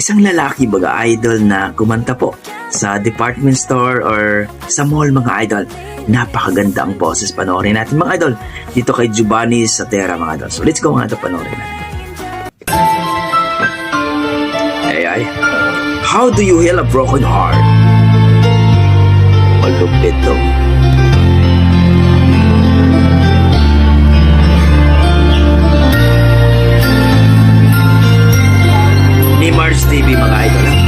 isang lalaki baga idol na kumanta po sa department store or sa mall mga idol. Napakaganda ang boses. Panoorin natin mga idol dito kay Giovanni Satera mga idol. So let's go mga idol, panoorin natin. Ay. How do you heal a broken heart? Malupit to. Ni Mars TV mga idol ha?